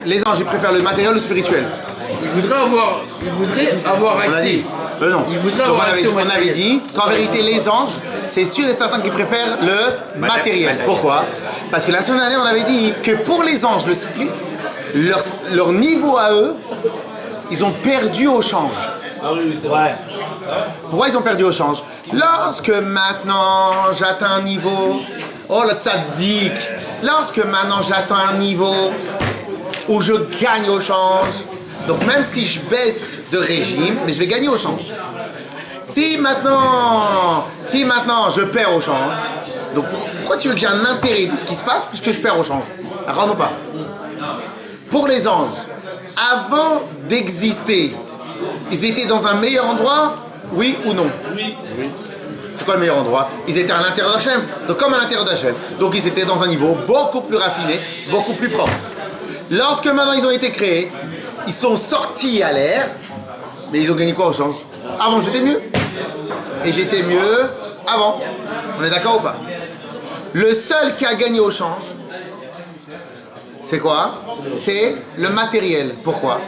Les anges, ils préfèrent le matériel ou le spirituel? Ils voudraient avoir accès. On a dit non. Ils voudraient Donc avoir accès au on avait matériel. dit qu'en vérité, les anges, c'est sûr et certain qu'ils préfèrent le matériel. Pourquoi? Parce que la semaine dernière, on avait dit que pour les anges, leur niveau à eux, ils ont perdu au change. Ah oui, c'est vrai. Pourquoi ils ont perdu au change? Lorsque maintenant j'atteins un niveau, oh la tzaddik, lorsque maintenant j'atteins un niveau où je gagne au change, donc même si je baisse de régime, mais je vais gagner au change. Si maintenant je perds au change, donc pourquoi tu veux que j'ai un intérêt dans ce qui se passe puisque je perds au change? Rends-nous pas. Pour les anges, avant d'exister, ils étaient dans un meilleur endroit, oui ou non? Oui. C'est quoi le meilleur endroit? Ils étaient à l'intérieur d'Hachem, donc comme à l'intérieur d'Hachem. Donc ils étaient dans un niveau beaucoup plus raffiné, beaucoup plus propre. Lorsque maintenant ils ont été créés, ils sont sortis à l'air, mais ils ont gagné quoi au change? Avant j'étais mieux. Et j'étais mieux avant. On est d'accord ou pas? Le seul qui a gagné au change, c'est quoi? C'est le matériel. Pourquoi?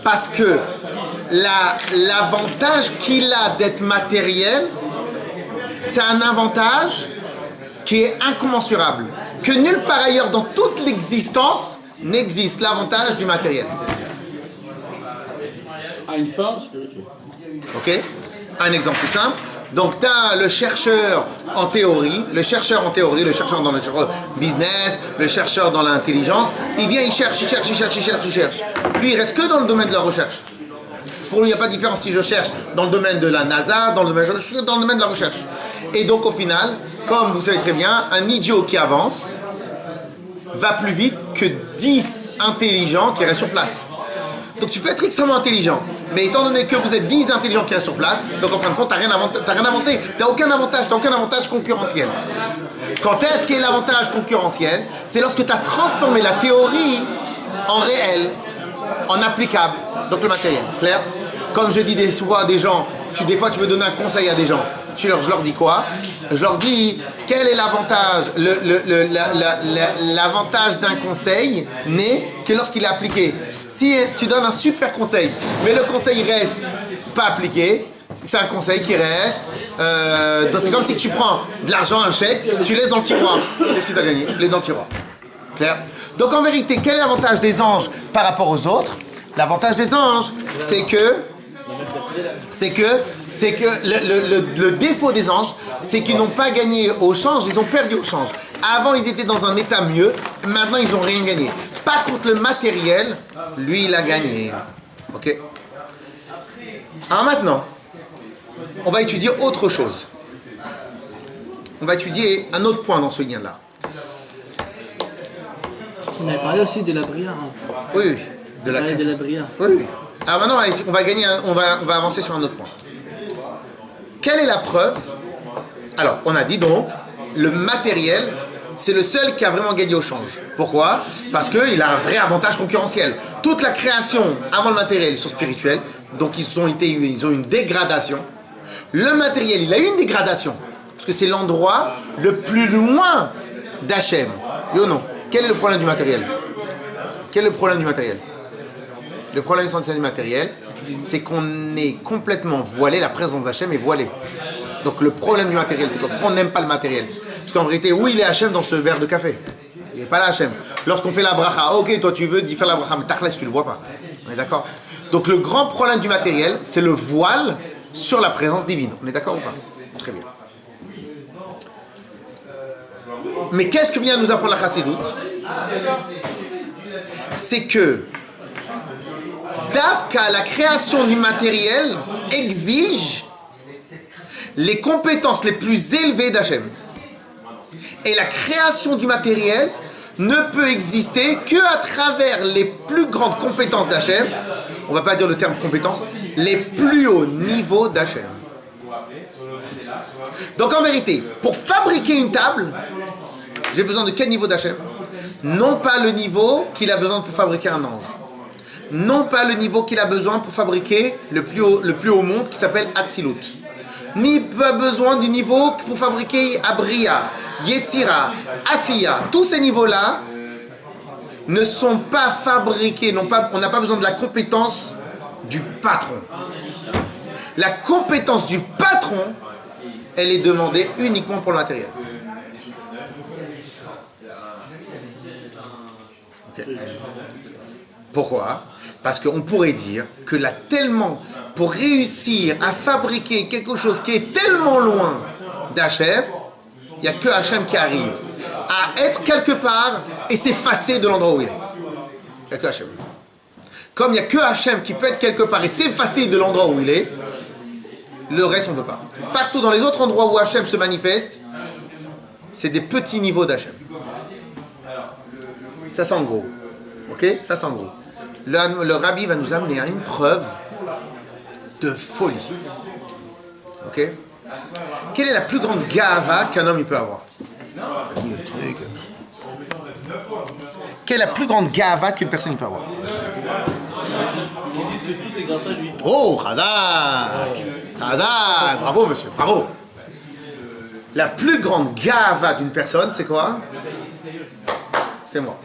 Parce que l'avantage qu'il a d'être matériel, c'est un avantage qui est incommensurable. Que nulle part ailleurs dans toute l'existence n'existe l'avantage du matériel. À une fin spirituelle. Ok? Un exemple plus simple. Donc, tu as le chercheur en théorie, le chercheur dans le business, le chercheur dans l'intelligence. Il vient, il cherche. Lui, il reste que dans le domaine de la recherche. Pour lui, il n'y a pas de différence si je cherche dans le domaine de la NASA, je suis dans le domaine de la recherche. Et donc, au final, comme vous savez très bien, un idiot qui avance va plus vite que 10 intelligents qui restent sur place. Donc tu peux être extrêmement intelligent, mais étant donné que vous êtes 10 intelligents qui restent sur place, donc en fin de compte, t'as rien avancé, t'as aucun avantage concurrentiel. Quand est-ce qu'est l'avantage concurrentiel? C'est lorsque tu as transformé la théorie en réel, en applicable, donc le matériel, clair? Comme je dis des fois à des gens, des fois tu veux donner un conseil à des gens, je leur dis quoi? Je leur dis, quel est l'avantage? L'avantage d'un conseil n'est que lorsqu'il est appliqué. Si tu donnes un super conseil, mais le conseil reste pas appliqué, c'est un conseil qui reste. C'est comme si tu prends de l'argent, un chèque, tu laisses dans le tiroir. Qu'est-ce que tu as gagné? Tu laisses dans le tiroir. Clair? Donc en vérité, quel est l'avantage des anges par rapport aux autres? L'avantage des anges, c'est que le défaut des anges, c'est qu'ils n'ont pas gagné au change, ils ont perdu au change. Avant, ils étaient dans un état mieux, maintenant, ils n'ont rien gagné. Par contre, le matériel, lui, il a gagné. Ok? Alors maintenant, on va étudier autre chose. On va étudier un autre point dans ce lien-là. On avait parlé aussi de la bria. Hein. Oui, de la création. De la bria. Oui. Alors maintenant, on va avancer sur un autre point. Quelle est la preuve? Alors, on a dit donc, le matériel, c'est le seul qui a vraiment gagné au change. Pourquoi? Parce qu'il a un vrai avantage concurrentiel. Toute la création avant le matériel, ils sont spirituels, donc ils ont une dégradation. Le matériel, il a eu une dégradation, parce que c'est l'endroit le plus loin d'Hachem. Oui ou non? Quel est le problème du matériel? Quel est le problème du matériel? Le problème essentiel du matériel, c'est qu'on est complètement voilé, la présence d'Hachem est voilée. Donc le problème du matériel, c'est qu'on n'aime pas le matériel. Parce qu'en vérité, où il est Hachem dans ce verre de café? Il n'est pas là Hachem. Lorsqu'on fait la bracha, ok, toi tu veux faire la bracha, mais tachlis, tu ne le vois pas. On est d'accord? Donc le grand problème du matériel, c'est le voile sur la présence divine. On est d'accord ou pas? Très bien. Mais qu'est-ce que vient nous apprendre la chassidoute? C'est que Dafka, la création du matériel, exige les compétences les plus élevées d'Hachem. Et la création du matériel ne peut exister qu'à travers les plus grandes compétences d'Hachem. On ne va pas dire le terme compétences, les plus hauts niveaux d'Hachem. Donc en vérité, pour fabriquer une table, j'ai besoin de quel niveau d'Hachem? Non pas le niveau qu'il a besoin pour fabriquer un ange. Non pas le niveau qu'il a besoin pour fabriquer le plus haut monde qui s'appelle Hatzilut. Ni pas besoin du niveau pour fabriquer Abriya, Yetzira, Asiya. Tous ces niveaux-là, ne sont pas fabriqués, on n'a pas besoin de la compétence du patron. La compétence du patron, elle est demandée uniquement pour le matériel. Okay. Pourquoi? Parce qu'on pourrait dire que là, tellement, pour réussir à fabriquer quelque chose qui est tellement loin d'Hachem, il n'y a que Hachem qui arrive à être quelque part et s'effacer de l'endroit où il est. Il n'y a que Hachem. Comme il n'y a que Hachem qui peut être quelque part et s'effacer de l'endroit où il est, le reste on ne peut pas. Partout dans les autres endroits où Hachem se manifeste, c'est des petits niveaux d'Hachem. Ça c'est en gros. Ok? Ça c'est en gros. Le rabbi va nous amener à une preuve de folie. Ok? Quelle est la plus grande gava qu'un homme il peut avoir? Le truc. Quelle est la plus grande gava qu'une personne il peut avoir? Ils disent que tout est grâce à lui. Oh, Khazak! Khazak! Bravo monsieur, bravo! La plus grande gava d'une personne, c'est quoi? C'est moi.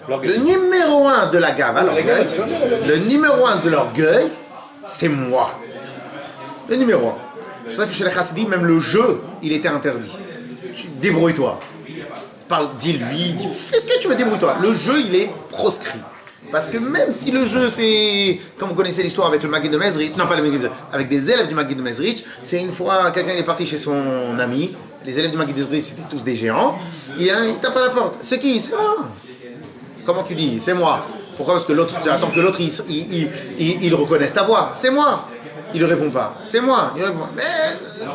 Le numéro 1 de la gava, l'orgueil, le numéro 1 de l'orgueil, c'est moi. Le numéro 1. C'est pour ça que chez les chassidim, même le jeu, il était interdit. Débrouille-toi. Dis-lui, fais ce que tu veux, débrouille-toi. Le jeu, il est proscrit. Parce que même si le jeu, c'est, comme vous connaissez l'histoire avec le Maguid de Mezrich, non pas le Maguid, avec des élèves du Maguid de Mezrich, c'est une fois, quelqu'un est parti chez son ami, les élèves du Maguid de Mezrich, c'était tous des géants, il tape à la porte. C'est qui? C'est moi. Comment tu dis? C'est moi. Pourquoi? Parce que l'autre, tu attends que l'autre, il reconnaisse ta voix. C'est moi. Il ne répond pas. C'est moi. Il répond. Mais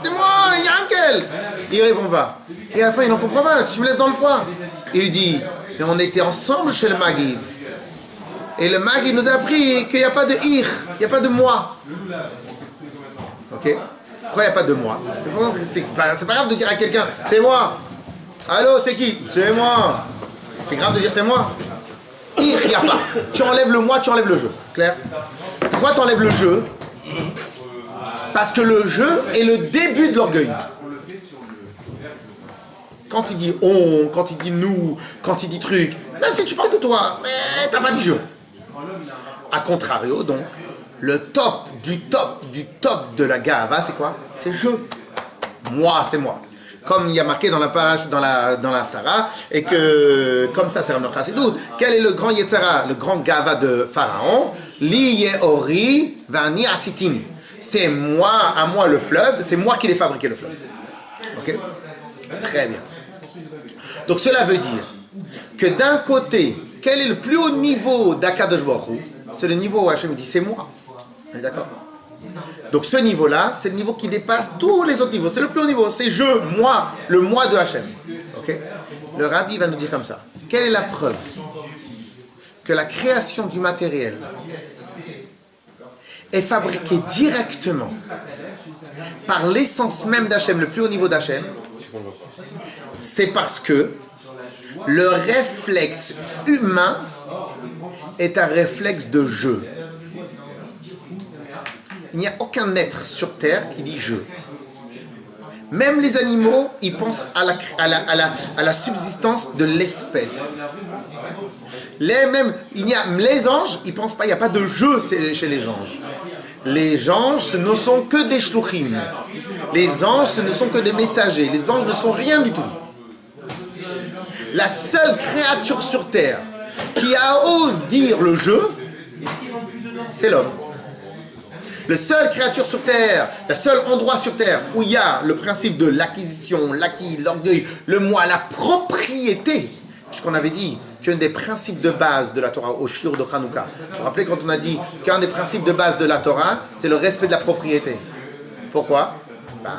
c'est moi, il y a un quel. Il ne répond pas. Et à la fin, il n'en comprend pas. Tu me laisses dans le froid. Il lui dit, mais on était ensemble chez le Maguid. Et le Maguid nous a appris qu'il n'y a pas de ir, il n'y a pas de moi. Ok? Pourquoi il n'y a pas de moi? C'est pas grave de dire à quelqu'un, c'est moi. Allô, c'est qui? C'est moi. C'est grave de dire c'est moi. Ir, il n'y a pas. Tu enlèves le moi, tu enlèves le jeu. Clair? Pourquoi tu enlèves le jeu? Parce que le jeu est le début de l'orgueil. Quand il dit on, quand il dit nous, quand il dit truc, même si tu parles de toi, mais t'as pas dit je. A contrario, donc, le top de la gava, c'est quoi? C'est je. Moi, c'est moi. Comme il y a marqué dans la page, dans la Haftara, et que, comme ça, c'est Rav Chassidut, quel est le grand Yetzara, le grand gava de Pharaon? Li Yehori vani asitini. C'est moi, à moi le fleuve, c'est moi qui l'ai fabriqué le fleuve. Ok? Très bien. Donc cela veut dire que d'un côté, quel est le plus haut niveau d'Akadosh Baruch Hu? C'est le niveau où Hachem dit c'est moi. On est d'accord? Donc ce niveau-là, c'est le niveau qui dépasse tous les autres niveaux. C'est le plus haut niveau, c'est je, moi, le moi de Hachem. Ok? Le rabbi va nous dire comme ça. Quelle est la preuve que la création du matériel est fabriquée directement par l'essence même d'Hachem, le plus haut niveau d'Hachem? C'est parce que le réflexe humain est un réflexe de je. Il n'y a aucun être sur Terre qui dit je. Même les animaux, ils pensent à la subsistance de l'espèce. Les anges, ils pensent pas, il n'y a pas de je chez les anges. Les anges, ce ne sont que des shluchim. Les anges, ce ne sont que des messagers. Les anges ne sont rien du tout. La seule créature sur Terre qui ose dire le je, c'est l'homme. Le seul créature sur Terre, le seul endroit sur Terre où il y a le principe de l'acquisition, l'acquis, l'orgueil, le moi, la propriété, puisqu'on avait dit qu'un des principes de base de la Torah au shiur de Hanouka, vous vous rappelez quand on a dit qu'un des principes de base de la Torah, c'est le respect de la propriété. Pourquoi?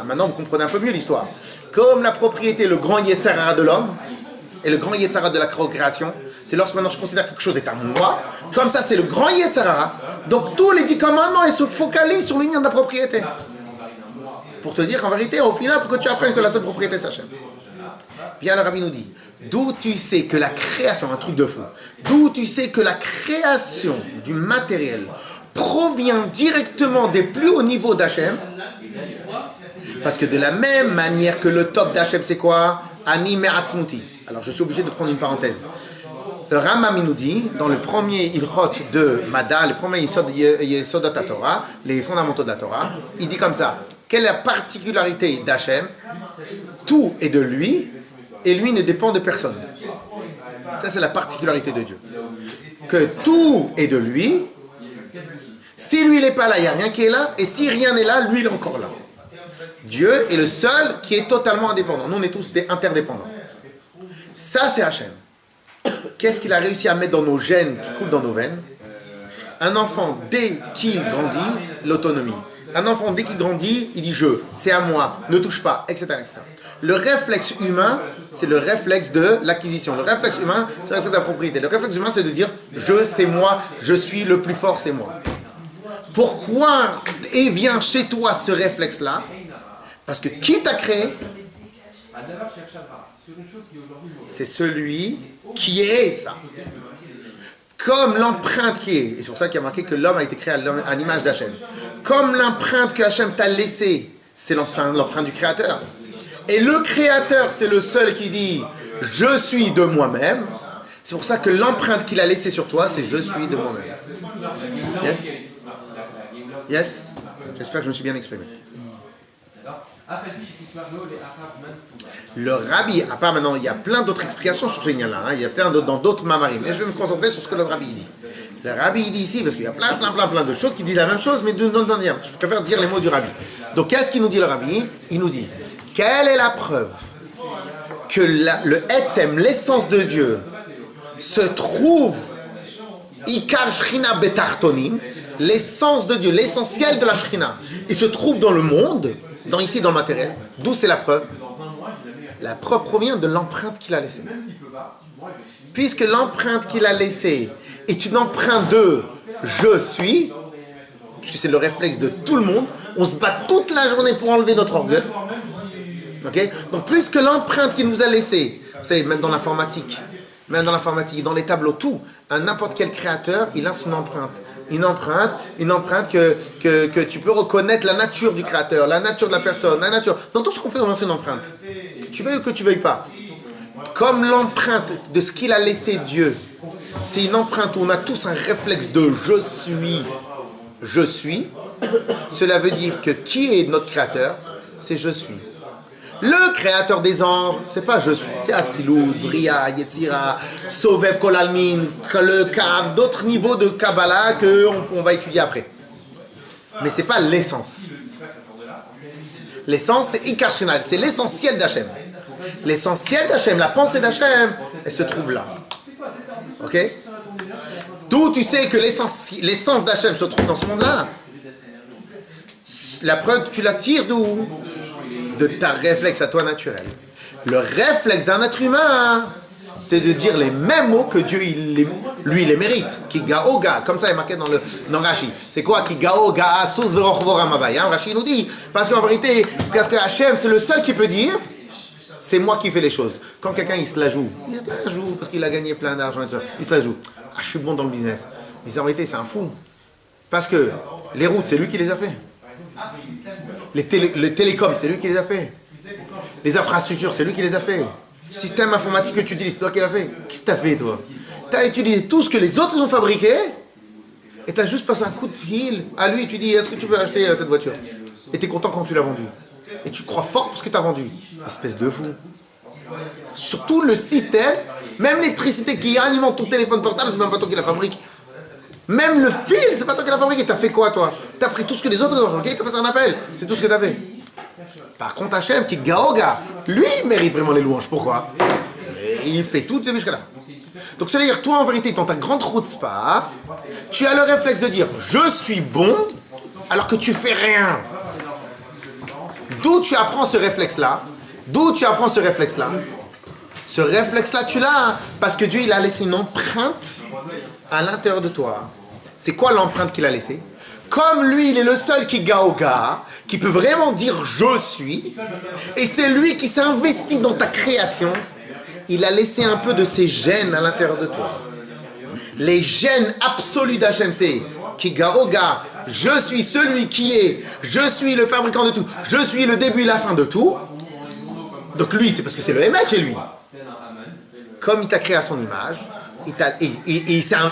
Maintenant vous comprenez un peu mieux l'histoire. Comme la propriété est le grand Yetzirah de l'homme, et le grand Yetzirah de la création, c'est lorsque maintenant je considère que quelque chose est à moi, comme ça c'est le grand Yetzirah, donc tous les 10 commandements ils se focalisent sur l'union de la propriété. Pour te dire qu'en vérité, au final, pour que tu apprennes que la seule propriété c'est Hachem. Bien le rabbi nous dit, d'où tu sais que la création, un truc de fou, d'où tu sais que la création du matériel provient directement des plus hauts niveaux d'Hachem, parce que de la même manière que le top d'Hachem c'est quoi? Ani me'atzmuti. Alors je suis obligé de prendre une parenthèse. Le Rambam nous dit, dans le premier Ilchot de Mada, le premier Yesodot Torah, les fondamentaux de la Torah, il dit comme ça, quelle est la particularité d'Hachem? Tout est de lui, et lui ne dépend de personne. Ça, c'est la particularité de Dieu. Que tout est de lui. Si lui n'est pas là, il n'y a rien qui est là. Et si rien n'est là, lui, il est encore là. Dieu est le seul qui est totalement indépendant. Nous, on est tous interdépendants. Ça, c'est Hachem. Qu'est-ce qu'il a réussi à mettre dans nos gènes qui coulent dans nos veines? Un enfant, dès qu'il grandit, l'autonomie. Un enfant, dès qu'il grandit, il dit « je », c'est à moi, ne touche pas, etc., etc. Le réflexe humain, c'est le réflexe de l'acquisition. Le réflexe humain, c'est le réflexe de la propriété. Le réflexe humain, c'est de dire « je, c'est moi, je suis le plus fort, c'est moi ». Pourquoi vient chez toi ce réflexe-là? Parce que qui t'a créé? C'est celui qui est ça. Comme l'empreinte qui est, et c'est pour ça qu'il y a marqué que l'homme a été créé à l'image d'Hachem. Comme l'empreinte que Hachem t'a laissée, c'est l'empreinte du Créateur. Et le Créateur, c'est le seul qui dit « je suis de moi-même ». C'est pour ça que l'empreinte qu'il a laissée sur toi, c'est « je suis de moi-même ». Yes? Yes? J'espère que je me suis bien exprimé. Le rabbi, à part maintenant, il y a plein d'autres explications sur ce lien-là, il y a plein d'autres dans d'autres mamarim, mais je vais me concentrer sur ce que le rabbi dit. Le rabbi il dit ici, parce qu'il y a plein de choses qui disent la même chose, mais je préfère dire les mots du rabbi. Donc qu'est-ce qu'il nous dit le rabbi? Il nous dit, quelle est la preuve que le Etzem, l'essence de Dieu, se trouve Ikar Shechina Betartonim, l'essence de Dieu, l'essentiel de la Shechina, il se trouve dans le monde, ici dans le matériel. D'où c'est la preuve? La preuve provient de l'empreinte qu'il a laissée. Puisque l'empreinte qu'il a laissée est une empreinte de « je suis », puisque c'est le réflexe de tout le monde, on se bat toute la journée pour enlever notre orgueil. Okay? Donc puisque l'empreinte qu'il nous a laissée, vous savez, même dans l'informatique, dans les tableaux, tout, n'importe quel créateur, il a son empreinte. Une empreinte que tu peux reconnaître la nature du créateur, la nature de la personne, la nature. Dans tout ce qu'on fait, on lance une empreinte. Que tu veuilles ou que tu veuilles pas. Comme l'empreinte de ce qu'il a laissé Dieu, c'est une empreinte où on a tous un réflexe de je suis. Cela veut dire que qui est notre créateur? C'est je suis. Le créateur des anges, c'est pas je suis, c'est Atzilut, Bria, Yetzira, Sovev Kolalmin, d'autres niveaux de Kabbalah qu'on va étudier après. Mais c'est pas l'essence. L'essence, c'est Ikar Shechina, c'est l'essentiel d'Hachem. L'essentiel d'Hachem, la pensée d'Hachem, elle se trouve là. Ok? D'où tu sais que l'essence d'Hachem se trouve dans ce monde-là? La preuve, tu la tires d'où? De ta réflexe à toi naturel. Le réflexe d'un être humain, c'est de dire les mêmes mots que Dieu, lui, il les mérite. Ki gaoga, comme ça est marqué dans Rashi. C'est quoi Ki gaoga asus verochvor amavai. Rashi nous dit, parce qu'en vérité, parce que Hachem, c'est le seul qui peut dire, c'est moi qui fais les choses. Quand quelqu'un, il se la joue parce qu'il a gagné plein d'argent, et tout ça, il se la joue. Ah, je suis bon dans le business. Mais en vérité, c'est un fou. Parce que les routes, c'est lui qui les a fait. Les télécoms, c'est lui qui les a fait. Les infrastructures, c'est lui qui les a fait. Système informatique que tu utilises, c'est toi qui l'as fait. Qu'est-ce que tu as fait, toi? Tu as utilisé tout ce que les autres ont fabriqué et tu as juste passé un coup de fil à lui. Tu dis, est-ce que tu veux acheter cette voiture? Et tu es content quand tu l'as vendue. Et tu crois fort parce que tu as vendu. Espèce de fou. Surtout le système, même l'électricité qui alimente ton téléphone portable, c'est même pas toi qui la fabrique. Même le fil, c'est pas toi qui l'as fabriqué. T'as fait quoi, toi? T'as pris tout ce que les autres ont fabriqué, t'as passé un appel. C'est tout ce que t'as fait. Par contre, Hachem, qui gaoga, lui, mérite vraiment les louanges. Pourquoi? Et il fait tout jusqu'à la fin. Donc, ça veut dire, toi, en vérité, dans ta grande route spa, tu as le réflexe de dire « je suis bon », alors que tu fais rien. D'où tu apprends ce réflexe-là? Ce réflexe-là, tu l'as parce que Dieu, il a laissé une empreinte à l'intérieur de toi. C'est quoi l'empreinte qu'il a laissée? Comme lui, il est le seul qui gaoga, qui peut vraiment dire « je suis », et c'est lui qui s'est investi dans ta création, il a laissé un peu de ses gènes à l'intérieur de toi. Les gènes absolus d'Hachem, c'est qui gaoga, je suis celui qui est, je suis le fabricant de tout, je suis le début et la fin de tout. Donc lui, c'est parce que c'est le Emet chez lui. Comme il t'a créé à son image,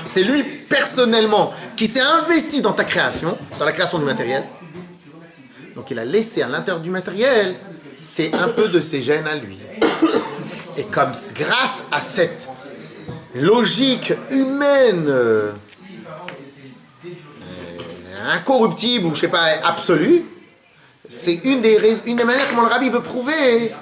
c'est lui personnellement qui s'est investi dans ta création, dans la création du matériel. Donc il a laissé à l'intérieur du matériel, c'est un peu de ses gènes à lui. Et comme grâce à cette logique humaine incorruptible ou je sais pas absolue, c'est une des manières comment le rabbi veut prouver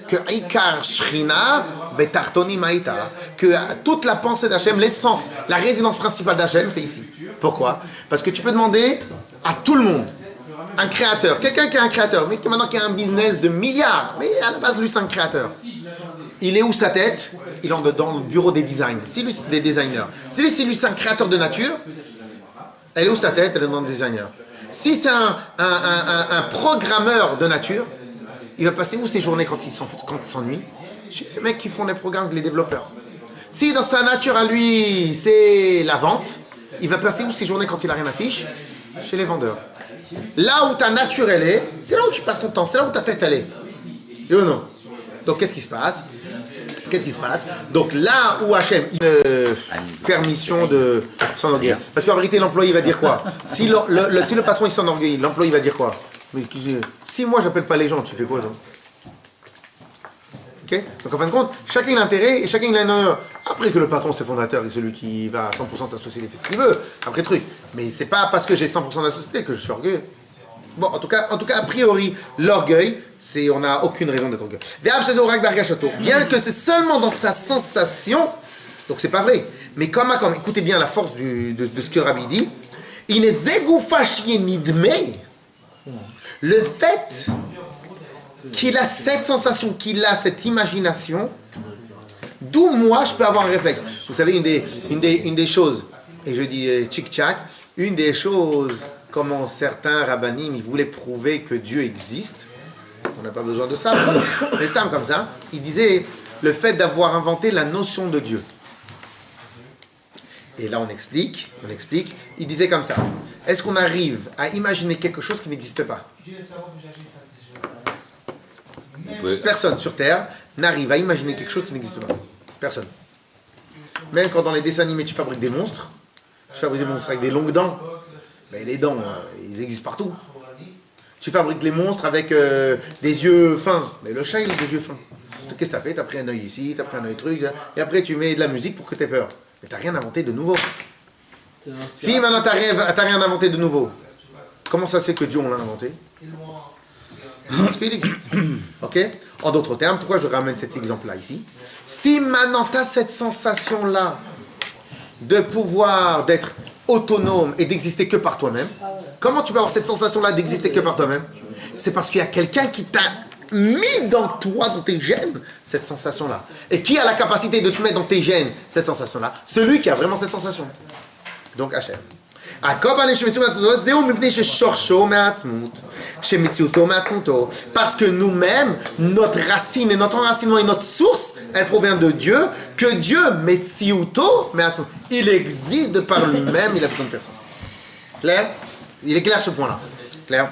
que Ikar Shrina Betartoni Maïta, que toute la pensée d'Hachem, l'essence, la résidence principale d'Hachem, c'est ici. Pourquoi? Parce que tu peux demander à tout le monde, un créateur, quelqu'un qui est un créateur, mais qui maintenant qui a un business de milliards, mais à la base lui c'est un créateur. Il est où sa tête? Il est dans le bureau des designs, si lui c'est des designers. Si lui c'est un créateur de nature, elle est où sa tête? Elle est dans le designer. Si c'est un programmeur de nature, il va passer où ses journées quand il s'ennuie? Chez les mecs qui font les programmes, les développeurs. Si dans sa nature à lui, c'est la vente, il va passer où ses journées quand il n'a rien à fiche? Chez les vendeurs. Là où ta nature elle est, c'est là où tu passes ton temps, c'est là où ta tête elle est. Oui ou non? Donc qu'est-ce qui se passe? Donc là où Hachem permission de s'enorgueillir. Parce qu'en vérité l'employé va dire quoi? Si le patron il s'enorgueillit, l'employé va dire quoi? Mais si moi j'appelle pas les gens, tu fais quoi toi? Okay? Donc en fin de compte, chacun a l'intérêt et chacun a une honneur. Après que le patron c'est fondateur et celui qui va à 100% de sa société fait ce qu'il veut, après truc. Mais c'est pas parce que j'ai 100% de la société que je suis orgueilleux. Bon, en tout cas, a priori, l'orgueil, on n'a aucune raison d'être orgueilleux. Bien que c'est seulement dans sa sensation, donc c'est pas vrai. Mais comme écoutez bien la force de ce que le Rabbi dit, il est le fait qu'il a cette sensation, qu'il a cette imagination, d'où moi je peux avoir un réflexe. Vous savez, une des choses, et je dis tchic-tchac, une des choses, comment certains rabbinim, ils voulaient prouver que Dieu existe, on n'a pas besoin de ça, mais c'est comme ça, ils disaient le fait d'avoir inventé la notion de Dieu. Et là on explique, il disait comme ça, est-ce qu'on arrive à imaginer quelque chose qui n'existe pas? Personne sur Terre n'arrive à imaginer quelque chose qui n'existe pas. Personne. Même quand dans les dessins animés tu fabriques des monstres avec des longues dents, ben les dents, ils existent partout. Tu fabriques les monstres avec des yeux fins, mais le chat il a des yeux fins. Qu'est-ce que t'as fait? T'as pris un œil ici, t'as pris un œil truc, et après tu mets de la musique pour que t'aies peur. Mais t'as rien inventé de nouveau. Si maintenant t'as rien inventé de nouveau, comment ça c'est que Dieu on l'a inventé? Parce qu'il existe. Ok? En d'autres termes, pourquoi je ramène cet exemple-là ici? Si maintenant tu as cette sensation-là de pouvoir, d'être autonome et d'exister que par toi-même, comment tu peux avoir cette sensation-là d'exister que par toi-même? C'est parce qu'il y a quelqu'un qui t'a mis dans toi, dans tes gènes, cette sensation-là. Et qui a la capacité de te mettre dans tes gènes cette sensation-là? Celui qui a vraiment cette sensation. Donc Hachem. Parce que nous-mêmes, notre racine et notre enracinement et notre source, elle provient de Dieu, que Dieu, il existe de par lui-même, il a besoin de personne. Clair? Il est clair ce point-là. Clair?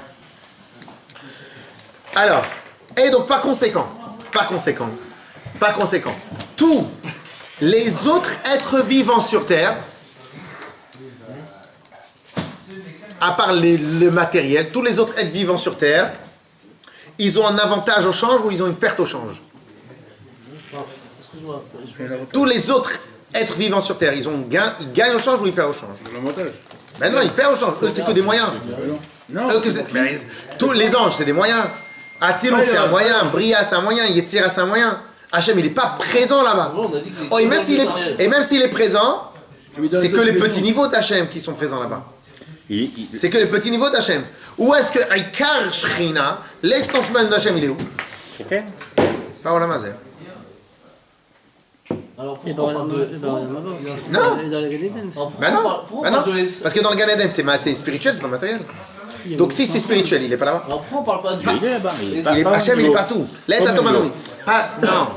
Alors, et donc par conséquent, tous les autres êtres vivants sur Terre, à part le matériel, tous les autres êtres vivants sur Terre, ils ont un avantage au change ou ils ont une perte au change. Tous les autres êtres vivants sur Terre, ils gagnent au change ou ils perdent au change? L'avantage. Ben non, ils perdent au change. Eux, c'est que des moyens. Non. Tous les anges, c'est des moyens. Atzilut, c'est un moyen. Bria, c'est un moyen. Yetzira, c'est un moyen. Hachem, il n'est pas présent là-bas. Oh, et même s'il est présent, c'est que les petits niveaux d'Hachem qui sont présents là-bas. C'est que les petits niveaux d'Hachem. Où est-ce que Aikar Shrina, l'essence même d'Hachem, il est où? Pas au Lamazer. Alors Et pourquoi dans on parle de... Non. Et dans le Gan Eden. Ben non. Parce que dans le Gan Eden, c'est spirituel, c'est pas matériel. Donc si c'est spirituel, il n'est pas là-bas. Alors pourquoi on parle pas de Dieu? Il est là-bas, mais Hachem, il est partout. Non.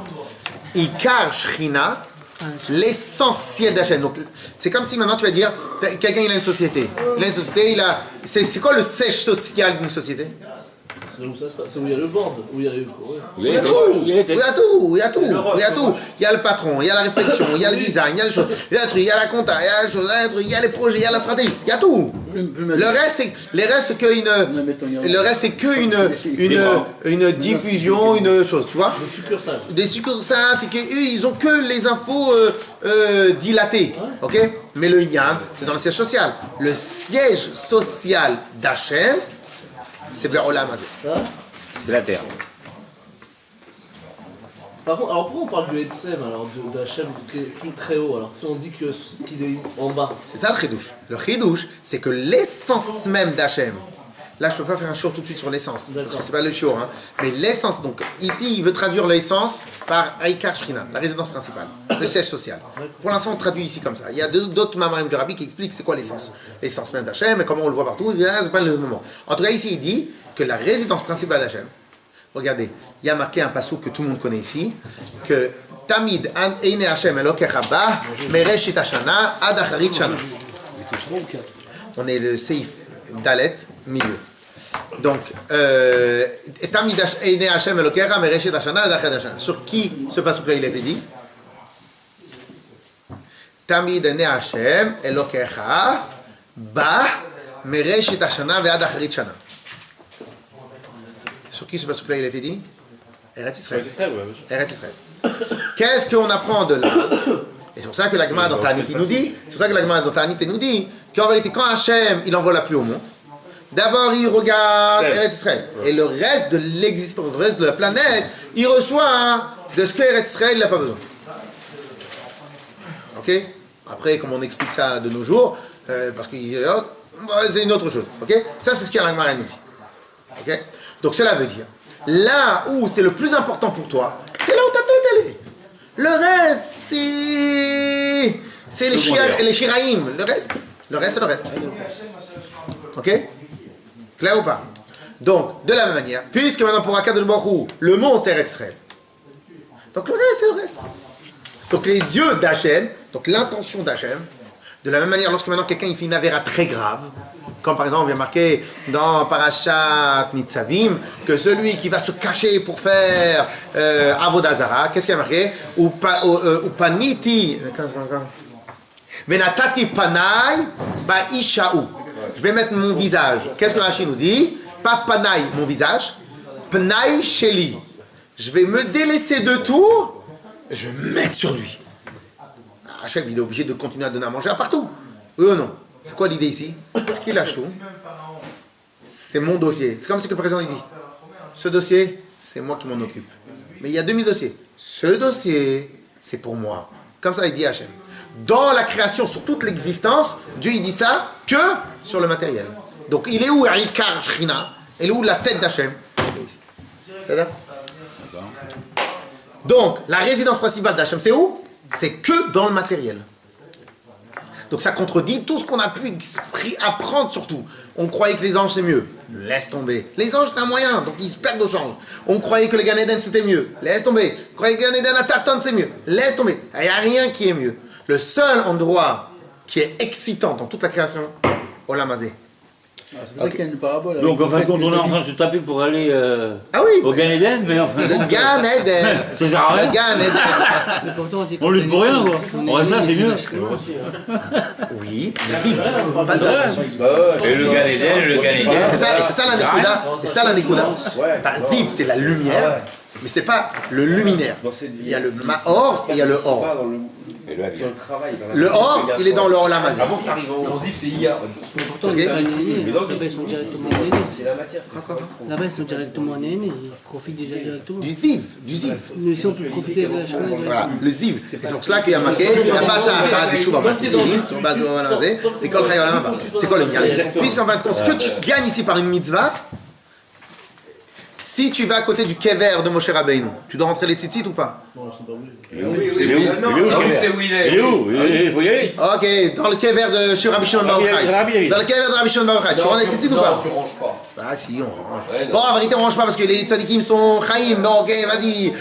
Ikar Shrina, l'essentiel d'Hachem. Donc c'est comme si maintenant tu vas dire, quelqu'un il a une société. C'est quoi le siège social d'une société? C'est où ça se passe. C'est où il y a le board. Où il y a les... Il y a tout, il y a tout, il y a tout, il y a tout. Il y a le patron, il y a la réflexion, il y a le design, il y a les choses, il y a le truc, il y a la compta, il y a les choses, il y a les trucs, il y a les projets, il y a la stratégie, il y a tout. Le reste, c'est une diffusion, une chose, tu vois. Des succursales. Des succursales, c'est qu'eux, ils ont que les infos dilatées, ok. Mais le Inyan, c'est dans le siège social. Le siège social d'Hachem, c'est Be'olam Hazeh. C'est la terre. Par contre, alors pourquoi on parle du Etsem, alors d'Hachem qui est très haut, alors si on dit qu'il est en bas? C'est ça le chidouche. Le chidouche, c'est que l'essence même d'Hachem. Là, je peux pas faire un shiur tout de suite sur l'essence, parce que c'est pas le shiur, hein. Mais l'essence, donc ici, il veut traduire l'essence par Aikar Shrina, la résidence principale, le siège social. Pour l'instant, on traduit ici comme ça. Il y a d'autres mamarim du Rabbi qui expliquent c'est quoi l'essence. L'essence même d'Hachem, et comment on le voit partout, c'est pas le moment. En tout cas, ici, il dit que la résidence principale d'Hachem, regardez, il y a marqué un passage que tout le monde connaît ici, que Tamid Eine Hashem Elokecha Ba Mereshit Hashana Ad Acharit Shana. On est le Seif Dalet, milieu. Donc, Tamid Eine Hashem Elokecha Mereshit Hashana Ad Acharit Shana. Sur qui ce passage-là il a été dit? Tamid Eine Hashem Elokecha Ba Mereshit Hashana Ad Acharit Shana. Sur qui ce passage-là il a été dit? Eretz Israël. Eretz Israël. Qu'est-ce qu'on apprend de là? Et c'est pour ça que la Gemara dans Ta'anit nous dit, qu'en vérité, quand Hachem il envoie la pluie au monde, d'abord il regarde Eretz Israël. Et le reste de l'existence, le reste de la planète, il reçoit de ce que Eretz Israël n'a pas besoin. Ok? Après, comme on explique ça de nos jours, parce que c'est une autre chose. Ok? Ça, c'est ce que la Gemara nous dit. Ok? Donc cela veut dire, là où c'est le plus important pour toi, c'est là où ta tête elle est. Le reste, c'est les shiraïm. Le reste, c'est le reste. Ok? Clair ou pas? Donc, de la même manière, puisque maintenant pour Akadosh Baruch Hu, le monde c'est Eretz Israël. Donc le reste, c'est le reste. Donc les yeux d'Hachem, donc l'intention d'Hachem, de la même manière, lorsque maintenant quelqu'un il fait une avéra très grave, comme par exemple, il y a marqué dans Parashat Nitzavim que celui qui va se cacher pour faire Avodah Zara, qu'est-ce qu'il y a marqué? Ou paniti, venatati panai ba'ishaou. Je vais mettre mon visage. Qu'est-ce que Rashi nous dit? Pas panai, mon visage, panai sheli. Je vais me délaisser de tout, et je vais me mettre sur lui. Hachem, il est obligé de continuer à donner à manger à partout. Oui ou non? C'est quoi l'idée ici? Ce qu'il lâche tout, c'est mon dossier. C'est comme ce que le président il dit. Ce dossier, c'est moi qui m'en occupe. Mais il y a 2000 dossiers. Ce dossier, c'est pour moi. Comme ça, il dit Hachem. Dans la création, sur toute l'existence, Dieu il dit ça que sur le matériel. Donc il est où Aikar Shrina? Il est où la tête d'Hachem? C'est-à-dire? Donc la résidence principale d'Hachem, c'est où? C'est que dans le matériel. Donc ça contredit tout ce qu'on a pu apprendre surtout. On croyait que les anges c'est mieux. Laisse tomber. Les anges c'est un moyen, donc ils se perdent au change. On croyait que le Gan Eden c'était mieux. Laisse tomber. On croyait que le Gan Eden à Tartan c'est mieux. Laisse tomber. Il n'y a rien qui est mieux. Le seul endroit qui est excitant dans toute la création, Olam Hazeh. C'est pour ça qu'il y a une parabole. Donc en fin de compte, on est en train de se taper pour aller Ah oui. au Gan Eden, mais enfin. Le Gan Eden. Ça sert à rien. Le Gan Eden. L'important, c'est On lutte pour rien, quoi. On reste là, c'est mieux. Oui, mais si. Pas de ziv. Et le Gan Eden, le Gan Eden. C'est ça l'Anekuda. C'est ça l'Anekuda. Ziv, c'est la lumière, mais c'est pas le luminaire. Il y a le Maor et il y a le Or. Le Or, il est dans le Olam Hazeh. En zip, c'est IA. L'important, Ok. c'est pas néné. Là-bas, ils sont directement nénés. C'est la matière. Là-bas, ils sont directement nénés. Ils profitent déjà directement. Du Ziv, du Ziv. Nous, ici, on peut profiter de la chose. Voilà, le Ziv. Et c'est pour cela qu'il y a marqué la Facha Achad B'Tshuva B'Sidim, sur base de Olam Hazeh, l'école Chai Olam Haba. C'est quoi le lien? Puisqu'en fin de compte, ce que tu gagnes ici par une mitzvah, si tu vas à côté du kever de Moshe Rabbeinu, tu dois rentrer les tzitzit ou pas? Il est où? Il est où? Il faut y aller. Ok, dans le kever de chez Rabbi Shimon Bar Yochai. Dans le kever de Rabbi Shimon Bar Yochai, tu rentres les tzitzit ou pas? Tu ranges pas. Ah si, on range. Bon, en vérité, on range pas parce que les tzadikim sont chaim. Bon, ok, vas-y.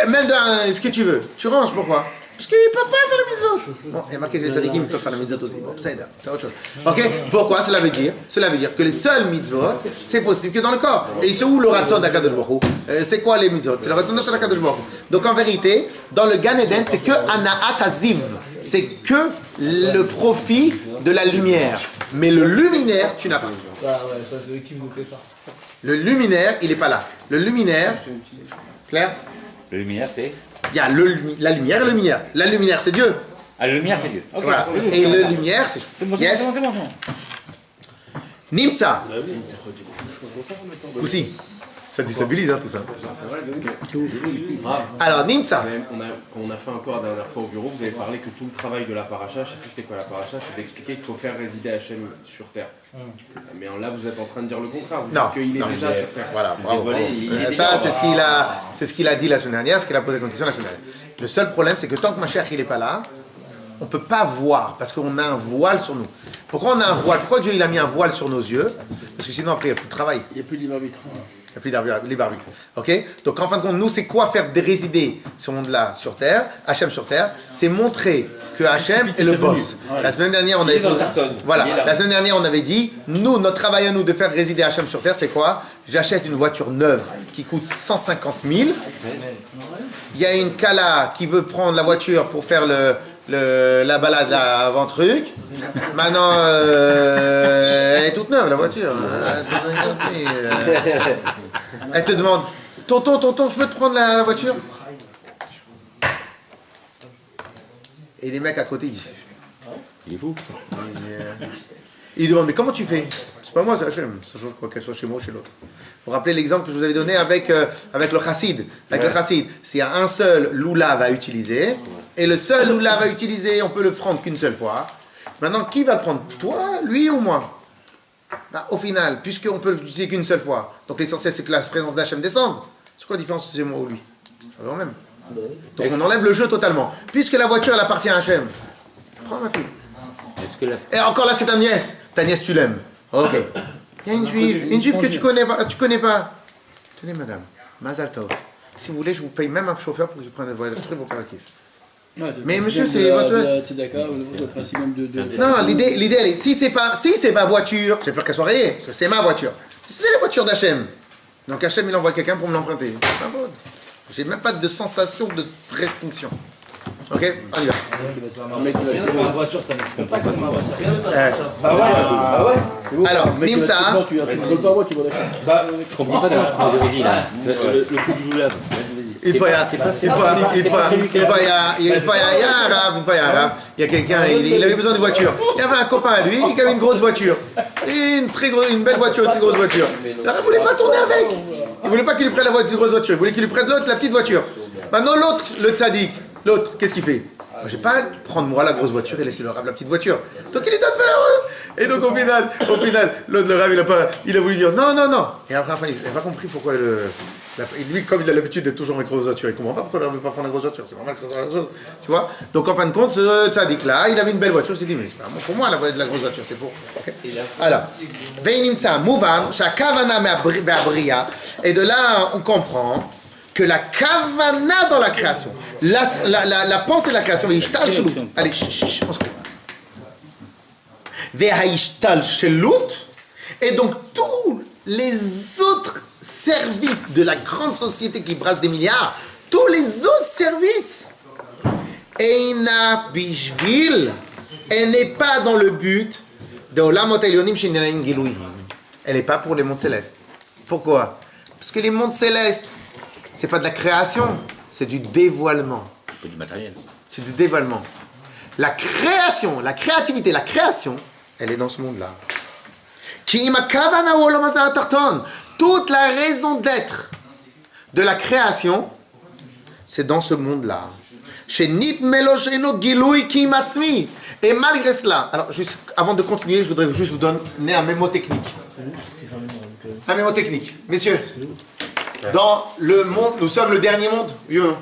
Même ce que tu veux. Tu ranges, pourquoi? Parce qu'ils ne peuvent pas faire le mitzvot. Bon, il y a marqué que les tzadikim peuvent faire le mitzvot aussi. Bon, c'est autre chose. Ok? Pourquoi? Cela veut dire que les seuls mitzvot, c'est possible que dans le corps. Et c'est où le ratson d'Akadosh Baruch Hu? C'est quoi les mitzvot? C'est le ratson d'Akadosh Baruch Hu. Donc en vérité, dans le Gan Eden, c'est que Anaat Aziv. C'est que le profit de la lumière. Mais le luminaire, tu n'as pas. Ah ouais, ça c'est eux qui vous plaît pas. Le luminaire, il n'est pas là. Le luminaire, clair? Le luminaire, c'est. Il y a la lumière et le luminaire. La lumière, c'est Dieu. Ah, le lumière, c'est Dieu. Ok. Voilà. Et le lumière, c'est... Yes. C'est bon. Nimtza. Aussi. Ça déstabilise, tout ça. Alors, Nimtza. Quand on a fait un peu la dernière fois au bureau, vous avez parlé que tout le travail de la paracha, je sais plus c'était quoi la paracha, c'est d'expliquer qu'il faut faire résider Hachem sur terre. Mais là, vous êtes en train de dire le contraire. Vous dites qu'il est déjà sur terre. Voilà, bravo. Ça, c'est ce qu'il a dit la semaine dernière, ce qu'il a posé comme question la semaine dernière. Le seul problème, c'est que tant que Mashiach il n'est pas là, on ne peut pas voir, parce qu'on a un voile sur nous. Pourquoi on a un voile? Pourquoi Dieu il a mis un voile sur nos yeux? Parce que sinon, après, il n'y a plus de travail. Il n'y a plus de libre arbitre. Il n'y a plus de libre arbitre. Ok? Donc en fin de compte, nous, c'est quoi faire résider ce monde-là sur terre, Hachem sur terre? C'est montrer que Hachem est le boss. La semaine dernière, on avait posé... Voilà. La semaine dernière, on avait dit, nous, notre travail à nous de faire résider Hachem sur terre, c'est quoi? J'achète une voiture neuve qui coûte 150 000. Il y a une Kala qui veut prendre la voiture pour faire la balade avant truc. Maintenant, elle est toute neuve, la voiture. Elle te demande, tonton, je veux te prendre la voiture. Et les mecs à côté, ils disent, Il est fou. ils demandent, mais comment tu fais? C'est pas moi, c'est Hachem. Ça change quoi qu'elle soit chez moi ou chez l'autre. Vous vous rappelez l'exemple que je vous avais donné avec le chassid. Avec le chassid, s'il y a un seul loulav à utiliser, et le seul loulav à utiliser, on peut le prendre qu'une seule fois. Maintenant, qui va le prendre? Toi, lui ou moi? Bah, au final, puisqu'on peut l'utiliser qu'une seule fois, donc l'essentiel c'est que la présence d'Hachem descende. C'est quoi la différence si c'est moi ou lui? C'est quand même. Donc on enlève le jeu totalement. Puisque la voiture elle appartient à Hachem. Prends ma fille. Est-ce que la... Et encore là, c'est ta nièce. Ta nièce, tu l'aimes. Ok. Il y a une juive que tu connais pas. Tenez, madame, Mazal Tov. Si vous voulez, je vous paye même un chauffeur pour que je prenne la voiture pour faire le kiff. Ouais, mais monsieur, c'est votre... Non, l'idée, elle est, si c'est ma voiture, j'ai peur qu'elle soit rayée, parce que c'est ma voiture. C'est la voiture d'Hachem. Donc Hachem, il envoie quelqu'un pour me l'emprunter. C'est un bon. J'ai même pas de sensation de restriction. Ok, on y va. C'est ma voiture, ça n'explique pas que c'est ma voiture. Bah ouais. Alors, Nimsa. Je comprends pas ce que vous avez dit là. Le coup du loulab. Une fois, il y a un arabe, il y a quelqu'un, il avait besoin de voiture. Il y avait un copain à lui qui avait une grosse voiture. Une belle voiture, une très grosse voiture. L'arabe ne voulait pas tourner avec. Il ne voulait pas qu'il lui prenne la grosse voiture, il voulait qu'il lui prenne l'autre, la petite voiture. Maintenant l'autre, le tzaddik, l'autre, qu'est-ce qu'il fait? Moi, j'ai pas à prendre moi la grosse voiture et laisser le rab la petite voiture. Donc il lui donne pas la voiture. Et donc au final, l'autre, le rab, il a voulu dire non. Et après, enfin, il n'a pas compris pourquoi lui, comme il a l'habitude d'être toujours en grosse voiture, il ne comprend pas pourquoi il ne veut pas prendre la grosse voiture. C'est normal que ça soit la chose. Tu vois? Donc en fin de compte, ce tzaddik-là, il avait une belle voiture. Il s'est dit, mais c'est pas pour moi la grosse voiture, c'est pour. Okay. Alors, Veinimtsa, Mouvan, Shakavana Me'abria. Et de là, on comprend que la kavana dans la création, la pensée de la création, allez, on se coupe. Et donc tous les autres services de la grande société qui brasse des milliards, tous les autres services, Eina Bishvil, elle n'est pas dans le but de Olamot Elyonim Shinyanim Giluim. Elle n'est pas pour les mondes célestes. Pourquoi? Parce que les mondes célestes, c'est pas de la création, c'est du dévoilement. C'est du matériel. C'est du dévoilement. La création, la créativité, la création, elle est dans ce monde-là. Toute la raison d'être de la création, c'est dans ce monde-là. Et malgré cela, alors juste avant de continuer, je voudrais juste vous donner un mémo technique. Un mémo technique. Messieurs, dans le monde, nous sommes le dernier monde, oui ou non?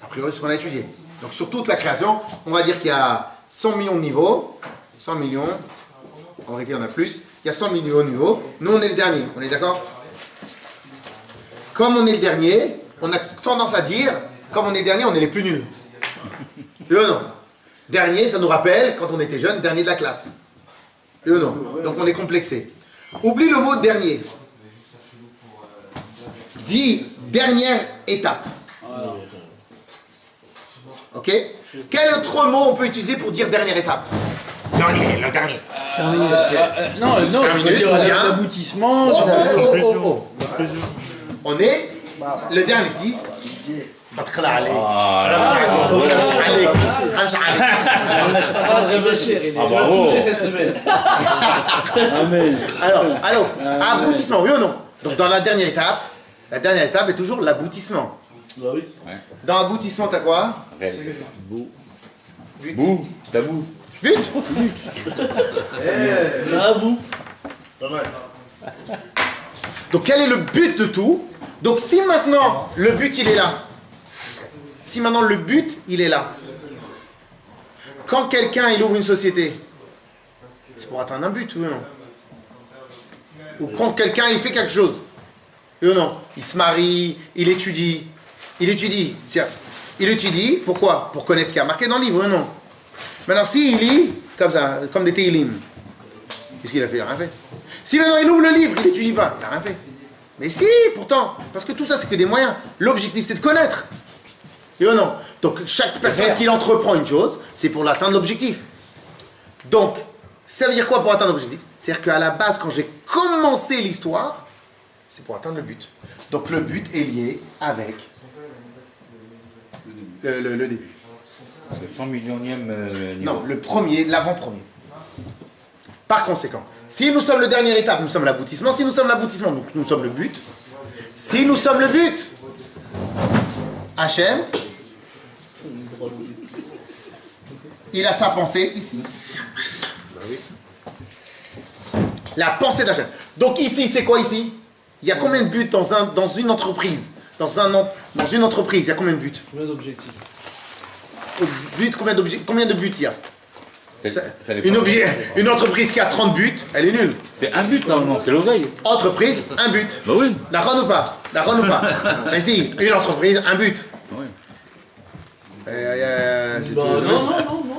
A priori, c'est ce qu'on a étudié. Donc sur toute la création, on va dire qu'il y a 100 millions de niveaux. 100 millions, en réalité il y en a plus. Il y a 100 millions de niveaux. Nous, on est le dernier, on est d'accord? Comme on est le dernier, on a tendance à dire, comme on est le dernier, on est les plus nuls. Oui ou non? Dernier, ça nous rappelle, quand on était jeune, dernier de la classe. Oui ou non? Donc on est complexé. Oublie le mot dernier. Dis dernière étape. Ok? Quel autre mot on peut utiliser pour dire dernière étape? Dernier, le dernier. Non, je veux dire l'aboutissement. Oh. On est le dernier 10. بدخل عليك امشي عليك toucher cette semaine. alors aboutissement, oui ou non? Donc dans la dernière étape est toujours l'aboutissement. Bah oui. Dans l'aboutissement, t'as quoi? Bou, t'as bou. But. Là, vous. Donc quel est le but de tout? Donc si maintenant le but il est là, quand quelqu'un il ouvre une société, c'est pour atteindre un but, oui ou non? Ou quand quelqu'un il fait quelque chose, oui ou non? Il se marie, il étudie, pourquoi? Pour connaître ce qu'il y a marqué dans le livre, oui ou non? Maintenant s'il lit comme ça, comme des Teilim, qu'est-ce qu'il a fait? Il n'a rien fait. Si maintenant il ouvre le livre, il n'étudie pas, il n'a rien fait. Mais si, pourtant, parce que tout ça c'est que des moyens. L'objectif c'est de connaître. Oui ou non? Donc chaque personne qui entreprend une chose, c'est pour l'atteindre l'objectif. Donc, ça veut dire quoi pour atteindre l'objectif? C'est-à-dire qu'à la base, quand j'ai commencé l'histoire, c'est pour atteindre le but. Donc le but est lié avec le début. Le 100 millionième niveau. Non, le premier, l'avant-premier. Par conséquent, si nous sommes la dernière étape, nous sommes l'aboutissement. Si nous sommes l'aboutissement, donc nous sommes le but. Si nous sommes le but, Hachem, il a sa pensée ici. La pensée d'Hachem. Donc ici, c'est quoi ici? Il y a combien de buts dans une entreprise? Dans une entreprise, il y a combien de buts? Combien d'objectifs? Combien de buts il y a? Ça dépend. Une entreprise qui a 30 buts, elle est nulle. C'est un but normalement, c'est l'oseille. Entreprise, un but. Bah oui. La run ou pas? Mais si, une entreprise, un but. Oui. Non.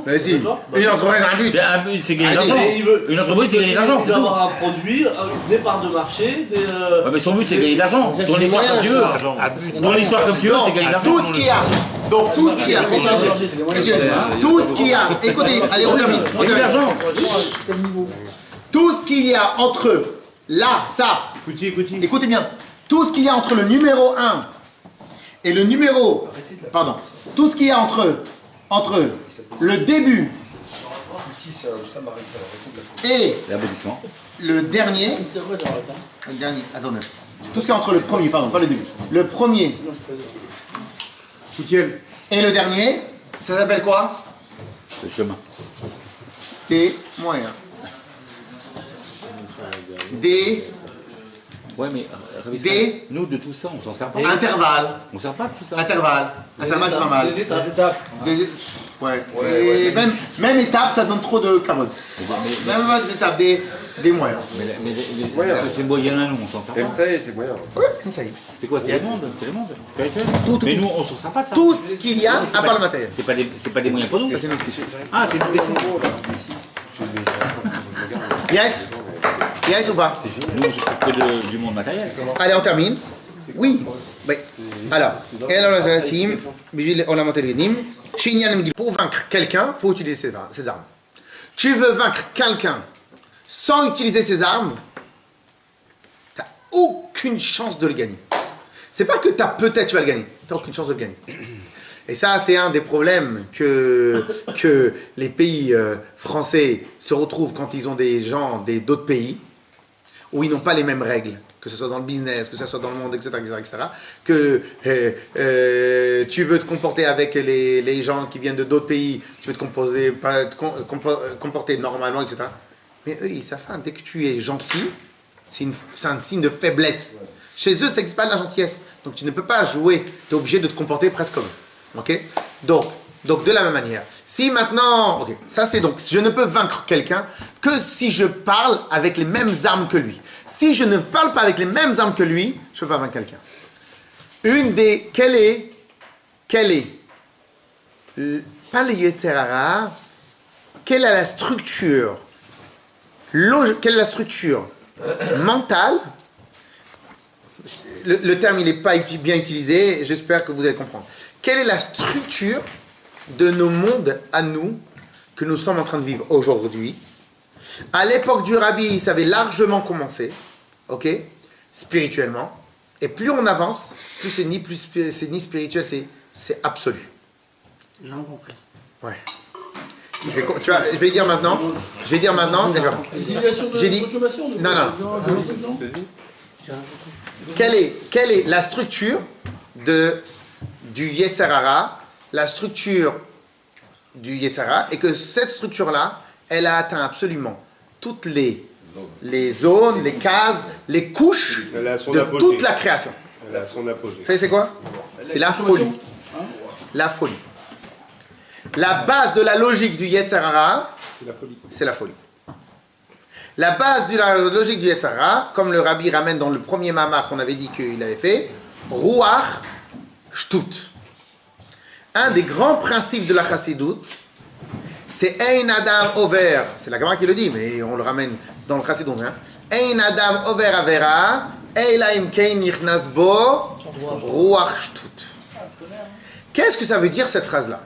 Mais si, une entreprise, un but. C'est un but, c'est gagner de Allez, l'argent. il veut- Une entreprise, c'est gagner de l'argent. Il va avoir un produit, des parts de marché, des... Ouais, mais son but, c'est gagner de l'argent. Tourne l'histoire comme tu veux. Tourne l'histoire comme tu veux, c'est gagner de l'argent. Tout ce qu'il y a. Donc tout ce qu'il y a. Messieurs, tout ce qu'il y a. Écoutez, allez, on termine. Gagner de l'argent. Tout ce qu'il y a entre là, ça. Écoutez bien. Tout ce qu'il y a entre le numéro 1 et le numéro... Pardon. Tout ce qu'il y a entre le début et L'aboutissement. le dernier, attendez. Tout ce qui est entre le premier, pardon, pas le début. Le premier et le dernier, ça s'appelle quoi? Le chemin. Des moyens. Des Ouais, mais nous, de tout ça, on s'en sert pas. intervalles. On sert pas de tout ça. Intervalles, c'est pas mal. Des étapes. Et même étape, ça donne trop de carbone. Même pas des étapes, des moyens. Mais ces moyens-là, nous, on s'en sert pas. Ça y est, c'est moyen. Ouais, comme ça y est. C'est quoi? C'est le monde. C'est le monde. Tout. Mais nous, on s'en sert pas de ça. Tout ce qu'il y a, à part le matériel. C'est pas des moyens pour nous. Ça, c'est notre question. Ah, c'est une question. Yes ou pas? Nous, on se sert que du monde matériel. Allez, on termine. Oui. Alors, pour vaincre quelqu'un, il faut utiliser ses armes. Tu veux vaincre quelqu'un sans utiliser ses armes, tu n'as aucune chance de le gagner. C'est pas que peut-être tu vas le gagner, tu n'as aucune chance de le gagner. Et ça, c'est un des problèmes que les pays français se retrouvent quand ils ont des gens d'autres pays, où ils n'ont pas les mêmes règles, que ce soit dans le business, que ce soit dans le monde, etc., que tu veux te comporter avec les gens qui viennent de d'autres pays, tu veux te comporter normalement, etc. Mais eux, ils savent pas, dès que tu es gentil, c'est un signe de faiblesse. Chez eux, ça n'existe pas de la gentillesse. Donc tu ne peux pas jouer, tu es obligé de te comporter presque comme eux. Ok? Donc de la même manière. Si maintenant, ok, ça c'est donc, je ne peux vaincre quelqu'un que si je parle avec les mêmes armes que lui. Si je ne parle pas avec les mêmes armes que lui, je ne peux pas vaincre quelqu'un. Quelle est pas le Yetzer Hara, quelle est la structure mentale? Le terme, il n'est pas bien utilisé, j'espère que vous allez comprendre. Quelle est la structure de nos mondes à nous, que nous sommes en train de vivre aujourd'hui? À l'époque du Rabbi, ça avait largement commencé, ok, spirituellement. Et plus on avance, plus c'est ni spirituel, c'est absolu. J'ai compris. Ouais. Tu vois, je vais dire maintenant. J'ai dit. Non. Quelle est la structure du Yetzer Hara, la structure du Yetzer Hara, et que cette structure-là, elle a atteint absolument toutes les zones, les cases, les couches de toute la création. Elle a son apogée. Vous savez c'est quoi? C'est la folie. La folie. La base de la logique du Yetzer Hara, c'est la folie. La base de la logique du Yetzer Hara, comme le Rabbi ramène dans le premier mamar qu'on avait dit qu'il avait fait, Ruach Shtut. Un des grands principes de la Chassidut, c'est Ein Adam Over, c'est la Gemara qui le dit, mais on le ramène dans le Chassidut. Ein Adam Over Avera, Eila Imkein Nichnas Bo, Ruach Shtut. Qu'est-ce que ça veut dire cette phrase-là?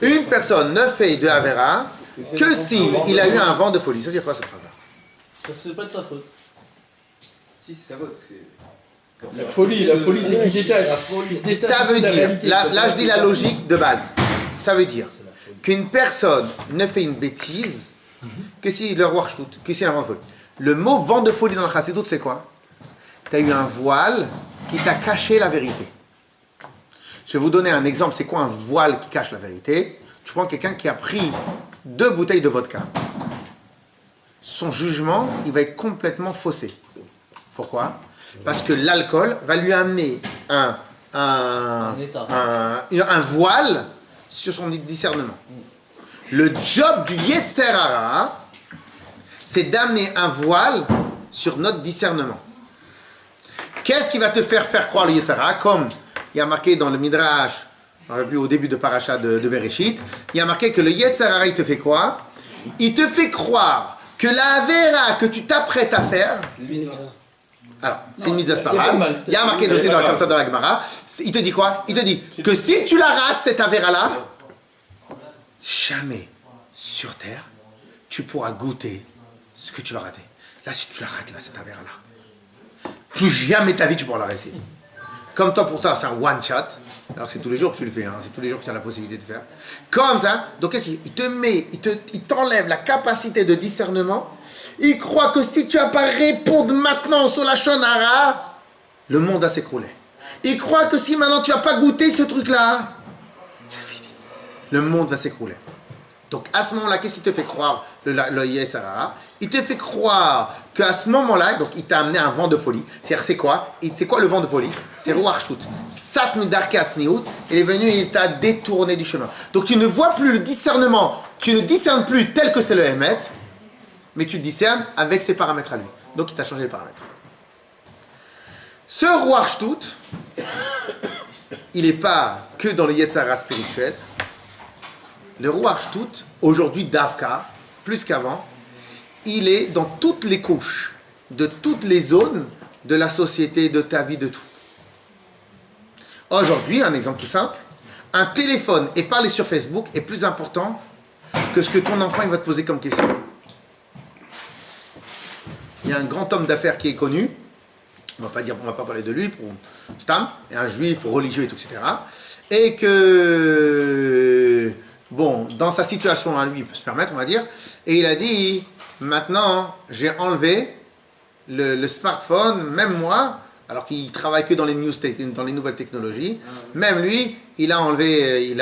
Une personne ne fait de Avera que s'il a eu un vent de folie. Ça veut dire quoi cette phrase-là? C'est pas de sa faute. Si, c'est sa faute. La folie, c'est du détail. Ça veut dire, là je dis la logique de base. Ça veut dire qu'une personne ne fait une bêtise que si le roi Shtut, que si il a un vent de folie. Le mot vent de folie dans le Chassidut, c'est quoi? Tu as eu un voile qui t'a caché la vérité. Je vais vous donner un exemple. C'est quoi un voile qui cache la vérité? Tu prends quelqu'un qui a pris 2 bouteilles de vodka. Son jugement, il va être complètement faussé. Pourquoi? Parce que l'alcool va lui amener un voile sur son discernement. Le job du Yetzer Hara, c'est d'amener un voile sur notre discernement. Qu'est-ce qui va te faire croire le Yetzer Hara? Comme il y a marqué dans le Midrash, au début de Paracha de Bereshit, il y a marqué que le Yetzer Hara, il te fait quoi? Il te fait croire que la Avera que tu t'apprêtes à faire, alors, c'est une mitzvah sparade, il y a marqué aussi comme ça dans la Gemara, il te dit quoi? Il te dit que si tu la rates, cette Avera-là, jamais sur terre, tu pourras goûter ce que tu vas rater. Là, si tu la rates, là, cette Avera-là, plus jamais ta vie, tu pourras la réussir. Comme toi, pour toi, c'est un one-shot. Alors que c'est tous les jours que tu le fais, hein. C'est tous les jours que tu as la possibilité de faire. Comme ça, donc qu'est-ce qu'il te met, il t'enlève la capacité de discernement. Il croit que si tu n'as pas répondu maintenant sur la Lashon Hara, le monde va s'écrouler. Il croit que si maintenant tu n'as pas goûté ce truc-là, c'est fini. Le monde va s'écrouler. Donc à ce moment-là, qu'est-ce qui te fait croire le Yetzer Hara? Il te fait croire qu'à ce moment-là, donc il t'a amené un vent de folie. C'est-à-dire, c'est quoi? C'est quoi le vent de folie? C'est Ruach Shtut. Sat Midarke Atzniut. Il est venu et il t'a détourné du chemin. Donc tu ne vois plus le discernement. Tu ne discernes plus tel que c'est le Hémet, mais tu discernes avec ses paramètres à lui. Donc il t'a changé les paramètres. Ce Ruach Shtut, il n'est pas que dans le Yetzer Hara spirituel. Le Ruach Shtut, aujourd'hui Davka, plus qu'avant, il est dans toutes les couches, de toutes les zones de la société, de ta vie, de tout. Aujourd'hui, un exemple tout simple, un téléphone et parler sur Facebook est plus important que ce que ton enfant il va te poser comme question. Il y a un grand homme d'affaires qui est connu, on va pas parler de lui, pour Stam, et un juif religieux et tout, etc. Et que, bon, dans sa situation à lui, il peut se permettre, on va dire, et il a dit... Maintenant, j'ai enlevé le smartphone, même moi, alors qu'il travaille que dans les nouvelles technologies, même lui, il a enlevé,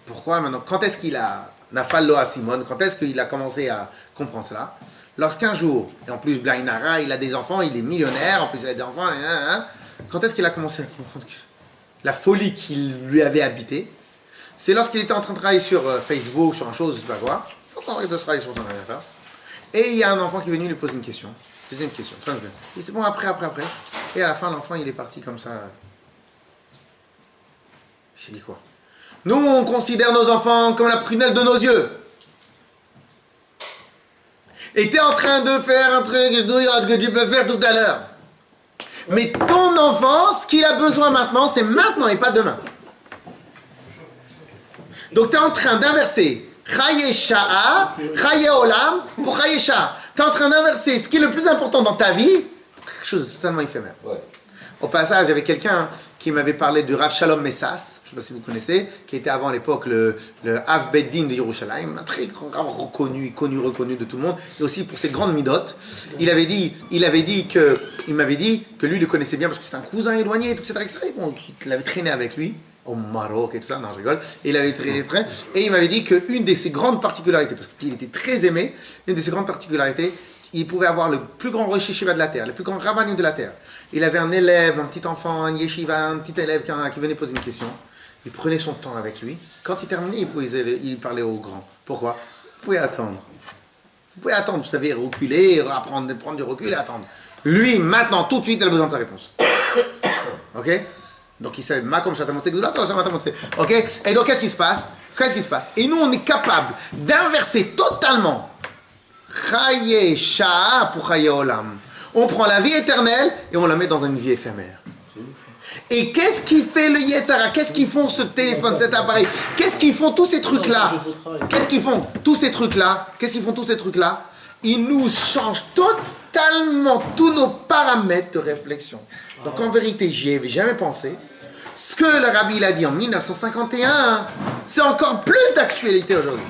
pourquoi maintenant? Quand est-ce qu'il a Nafal à Simone? Quand est-ce qu'il a commencé à comprendre cela? Lorsqu'un jour, et en plus Blainara, il a des enfants, il est millionnaire, en plus il a des enfants, quand est-ce qu'il a commencé à comprendre que la folie qu'il lui avait habité? C'est lorsqu'il était en train de travailler sur Facebook, sur un chose, je sais pas quoi. De travailler sur son ordinateur. Et il y a un enfant qui est venu lui poser une question. Deuxième question. Et c'est bon, après. Et à la fin, l'enfant, il est parti comme ça. Il s'est dit quoi? Nous, on considère nos enfants comme la prunelle de nos yeux. Et tu es en train de faire un truc que tu peux faire tout à l'heure. Mais ton enfant, ce qu'il a besoin maintenant, c'est maintenant et pas demain. Donc tu es en train d'inverser Chaye Sha'a, Chaye Olam pour Chaye Sha'a. Tu es en train d'inverser ce qui est le plus important dans ta vie pour quelque chose de totalement éphémère. Ouais. Au passage, il y avait quelqu'un qui m'avait parlé du Rav Shalom Messas, je ne sais pas si vous connaissez, qui était avant à l'époque le Av Beddin de Yerushalayim, un très grand reconnu de tout le monde, et aussi pour ses grandes midotes. Il m'avait dit que lui le connaissait bien parce que c'était un cousin éloigné, etc. Bon, il avait traîné avec lui au Maroc et tout ça, non je rigole, et il avait traîné, et il m'avait dit qu'une de ses grandes particularités, parce qu'il était très aimé, une de ses grandes particularités, il pouvait avoir le plus grand rosh yeshiva de la terre, le plus grand rabbanim de la terre. Il avait un élève, un petit enfant, un yeshiva, un petit élève qui venait poser une question. Il prenait son temps avec lui. Quand il terminait, il parlait au grand. Pourquoi? Vous pouvez attendre. Vous pouvez attendre, vous savez, reculer, prendre du recul et attendre. Lui, maintenant, tout de suite, il a besoin de sa réponse. Ok? Donc il savait, ma comme ok? Et donc qu'est-ce qui se passe? Et nous, on est capable d'inverser totalement Chaye Sha'a pour Chaye Olam. On prend la vie éternelle et on la met dans une vie éphémère. Et qu'est-ce qui fait le Yetzara? Qu'est-ce qu'ils font ce téléphone, cet appareil? Qu'est-ce qu'ils font tous ces trucs-là? Ils nous changent totalement tous nos paramètres de réflexion. Donc en vérité, j'y avais jamais pensé. Ce que le Rabbi il a dit en 1951, c'est encore plus d'actualité aujourd'hui.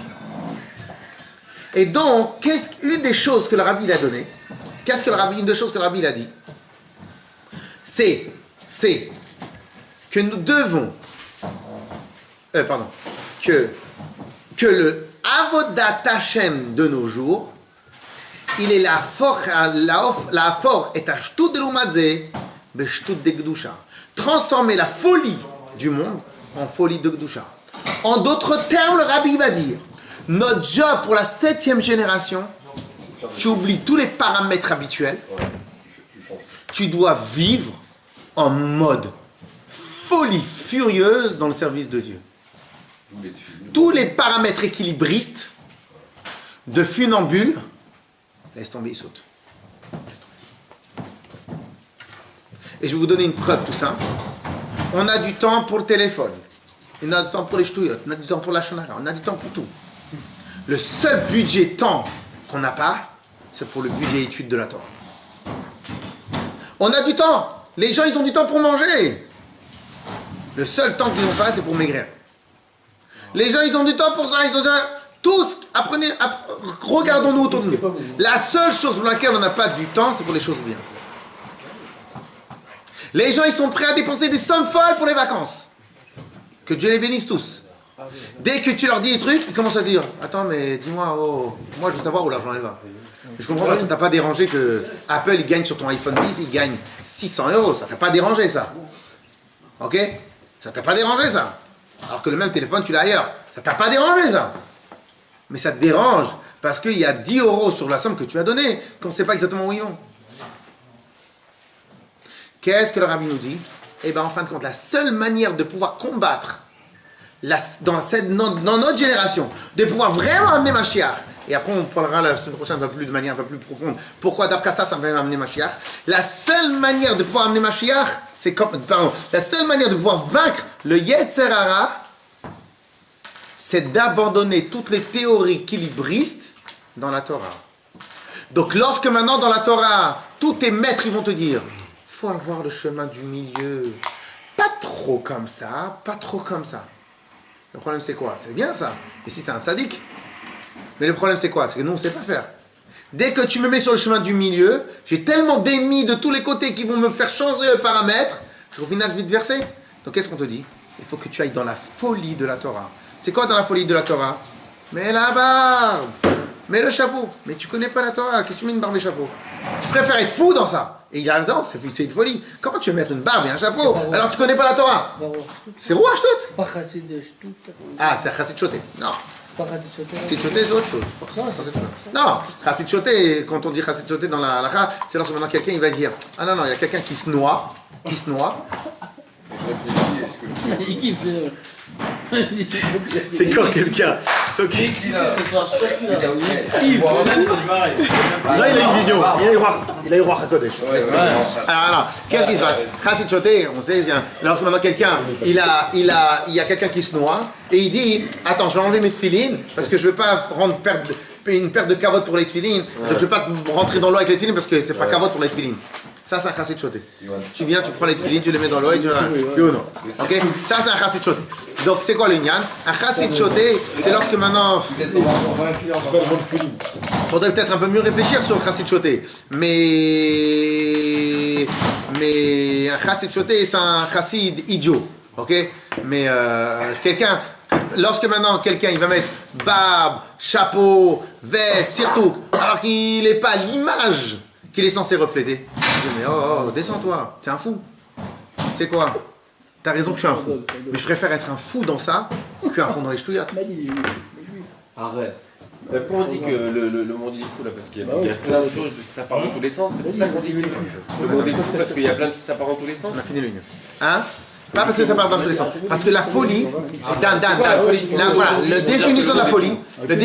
Et donc, une des choses que le Rabbi il a donné, une des choses que le Rabbi il a dit, c'est que nous devons, que le Avodat Hashem de nos jours, il est la force est à Shtut de l'Umadze, Beshtut de Gdusha. Transformer la folie du monde en folie de Gdusha. En d'autres termes, le Rabbi va dire, notre job pour la 7e génération, tu oublies tous les paramètres habituels, tu dois vivre en mode folie furieuse dans le service de Dieu. Tous les paramètres équilibristes de funambule, laisse tomber, ils sautent. Et je vais vous donner une preuve tout simple. On a du temps pour le téléphone, on a du temps pour les ch'touillottes, on a du temps pour la shonara, on a du temps pour tout. Le seul budget temps qu'on n'a pas, c'est pour le budget étude de la Torah. On a du temps. Les gens, ils ont du temps pour manger. Le seul temps qu'ils n'ont pas, c'est pour maigrir. Les gens, ils ont du temps pour ça. Tous, regardons-nous autour de nous. La seule chose pour laquelle on n'a pas du temps, c'est pour les choses bien. Les gens, ils sont prêts à dépenser des sommes folles pour les vacances. Que Dieu les bénisse tous. Dès que tu leur dis des trucs, ils commencent à dire « Attends, mais dis-moi, moi je veux savoir où l'argent va. » Je comprends pas, ça t'a pas dérangé que Apple il gagne sur ton iPhone 10, il gagne 600 €. Ça t'a pas dérangé ça. Ok? Ça t'a pas dérangé ça. Alors que le même téléphone, tu l'as ailleurs. Ça t'a pas dérangé ça. Mais ça te dérange parce qu'il y a 10 € sur la somme que tu as donnée, qu'on ne sait pas exactement où ils vont. Qu'est-ce que le Rabbi nous dit? Eh bien, en fin de compte, la seule manière de pouvoir combattre dans notre génération, de pouvoir vraiment amener Mashiach, et après on parlera la semaine prochaine de manière un peu plus profonde, pourquoi Davka ça va amener Mashiach. La seule manière de pouvoir amener Mashiach, la seule manière de pouvoir vaincre le Yetzer Hara, c'est d'abandonner toutes les théories équilibristes dans la Torah. Donc lorsque maintenant dans la Torah, tous tes maîtres ils vont te dire, il faut avoir le chemin du milieu, pas trop comme ça, pas trop comme ça. Le problème c'est quoi? C'est bien ça, mais si c'est un sadique. Mais le problème c'est quoi? C'est que nous on ne sait pas faire. Dès que tu me mets sur le chemin du milieu, j'ai tellement d'ennemis de tous les côtés qui vont me faire changer le paramètre, qu'au final je vais te verser. Donc qu'est-ce qu'on te dit? Il faut que tu ailles dans la folie de la Torah. C'est quoi dans la folie de la Torah? Mets la barbe, mets le chapeau. Mais tu connais pas la Torah, qu'est-ce que tu mets une barbe et chapeau? Tu préfères être fou dans ça. Et il a raison, c'est une folie. Comment tu veux mettre une barbe et un chapeau alors tu connais pas la Torah? C'est Rouach Shtout. Pas Chassid de Shtout. Ah, c'est Chassid Choté. Non. Chassid Choté, c'est autre chose. Non, Chassid Choté, quand on dit Chassid Choté dans la halakha, c'est lorsque maintenant quelqu'un il va dire ah non, il y a quelqu'un qui se noie. Je réfléchis, est-ce que je peux... C'est quand quelqu'un. Non, il a une vision. Il a eu roi Hakodesh. Alors, qu'est-ce qui se passe? Chassid Choté, on sait, lorsque maintenant quelqu'un, il y a quelqu'un qui se noie et il dit, attends, je vais enlever mes tefilines parce que je veux pas perdre une perte de carotte pour les tefilines. Donc je veux pas rentrer dans l'eau avec les tefilines parce que c'est pas carotte pour les tefilines. Ça, c'est un chassid choté. Tu viens, tu prends les tefilines, tu les mets dans l'eau et tu vas. Oui ou non? Ok? Ça, c'est un chassid choté. Donc, c'est quoi le nyan? Un chassid choté, c'est lorsque maintenant. Faudrait peut-être un peu mieux réfléchir sur le chassid choté. Mais un chassid choté, c'est un chassid idiot. Ok? Mais quelqu'un. Lorsque maintenant quelqu'un il va mettre barbe, chapeau, veste, surtout, alors qu'il n'est pas l'image qu'il est censé refléter. Mais oh, descends-toi, t'es un fou. C'est quoi? T'as raison que je suis un fou. Mais je préfère être un fou dans ça qu'un fou dans les ch'touillottes. Arrête. Pourquoi on dit que le monde il est fou là? Parce qu'il y a plein de choses, ça part dans tous les sens. C'est pour ça qu'on dit que le monde est fou, parce qu'il y a plein de ça part dans tous les sens. On a fini l'union. Hein? Pas parce que ça part dans tous les sens. Parce que la folie, Dan, là, voilà, la définition de la folie, Dan,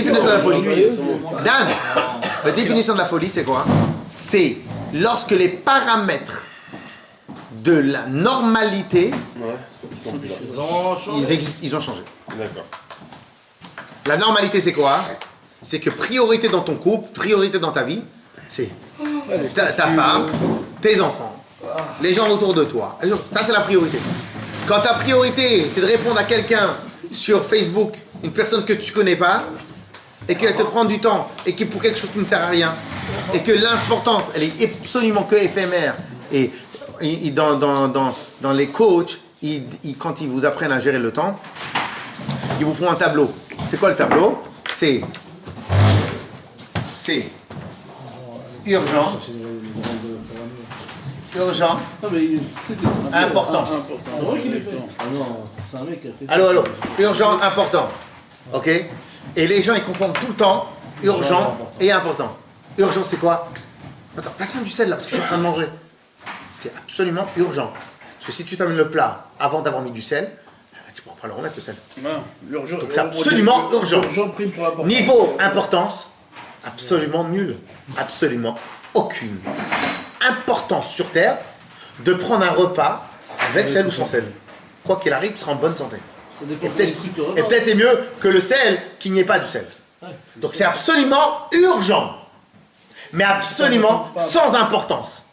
la définition de la folie, c'est quoi? C'est lorsque les paramètres de la normalité, ils ont changé. D'accord. La normalité, c'est quoi? C'est que priorité dans ton couple, priorité dans ta vie, c'est ta femme, tes enfants, les gens autour de toi. Ça, c'est la priorité. Quand ta priorité, c'est de répondre à quelqu'un sur Facebook, une personne que tu connais pas, et qu'elle te prend du temps, et que pour quelque chose qui ne sert à rien, et que l'importance, elle est absolument que éphémère, et dans les coachs, quand ils vous apprennent à gérer le temps, ils vous font un tableau. C'est quoi le tableau? C'est urgent, important. Allô, urgent, important. Ok? Et les gens, ils confondent tout le temps urgent et important. Urgent, c'est quoi? Attends, passe-moi du sel là, parce que je suis en train de manger. C'est absolument urgent. Parce que si tu termines le plat avant d'avoir mis du sel, tu ne pourras pas le remettre, le sel. Donc c'est absolument urgent. Niveau importance, absolument nul. Absolument aucune importance sur Terre de prendre un repas avec sel ou sans sel. Quoi qu'il arrive, tu seras en bonne santé. Et peut-être c'est mieux que le sel qu'il n'y ait pas du sel. Donc c'est absolument urgent, mais absolument sans importance.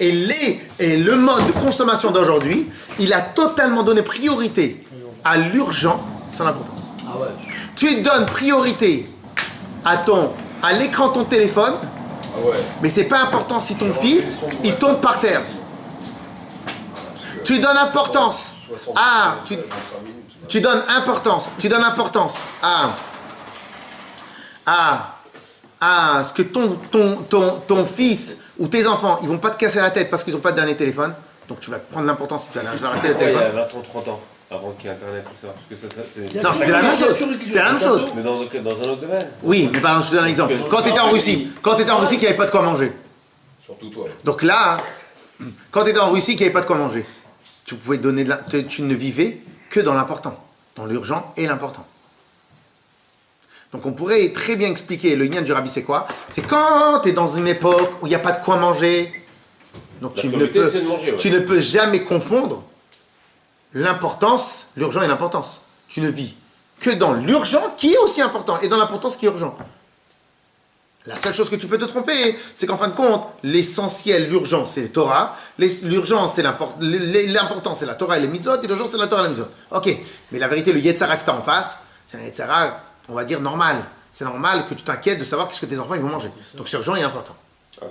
Et le mode de consommation d'aujourd'hui, il a totalement donné priorité à l'urgent sans importance. Tu donnes priorité à l'écran de ton téléphone, mais c'est pas important si ton fils il tombe par terre. Tu donnes importance tu donnes importance à ce que ton fils ou tes enfants, ils vont pas te casser la tête parce qu'ils ont pas de dernier téléphone. Donc tu vas prendre l'importance si tu vas arrêter le téléphone. Il y a 20 ans, 30 ans. Avant qu'il y ait Internet, tout ça. Parce que ça c'est... Non, c'était la même chose. C'était la même chose. Mais dans un autre domaine. Oui, mais par exemple, je te donne un exemple. Quand tu étais en Russie, qu'il n'y avait pas de quoi manger. Surtout toi. Donc là, quand tu étais en Russie, qu'il n'y avait pas de quoi manger, tu pouvais donner tu ne vivais que dans l'important, dans l'urgent et l'important. Donc on pourrait très bien expliquer le lien du Rabbi, c'est quoi? C'est quand tu es dans une époque où il n'y a pas de quoi manger. Donc tu ne peux jamais confondre l'importance, l'urgent et l'importance. Tu ne vis que dans l'urgent qui est aussi important et dans l'importance qui est urgent. La seule chose que tu peux te tromper, c'est qu'en fin de compte, l'essentiel, l'urgent, c'est la Torah, l'urgent, c'est l'important, c'est la Torah et les mitzvot, et l'urgent, c'est la Torah et les mitzvot. Ok, mais la vérité, le Yetzara que tu as en face, c'est un Yetzara, on va dire, normal. C'est normal que tu t'inquiètes de savoir qu'est-ce que tes enfants ils vont manger. Donc c'est urgent et important.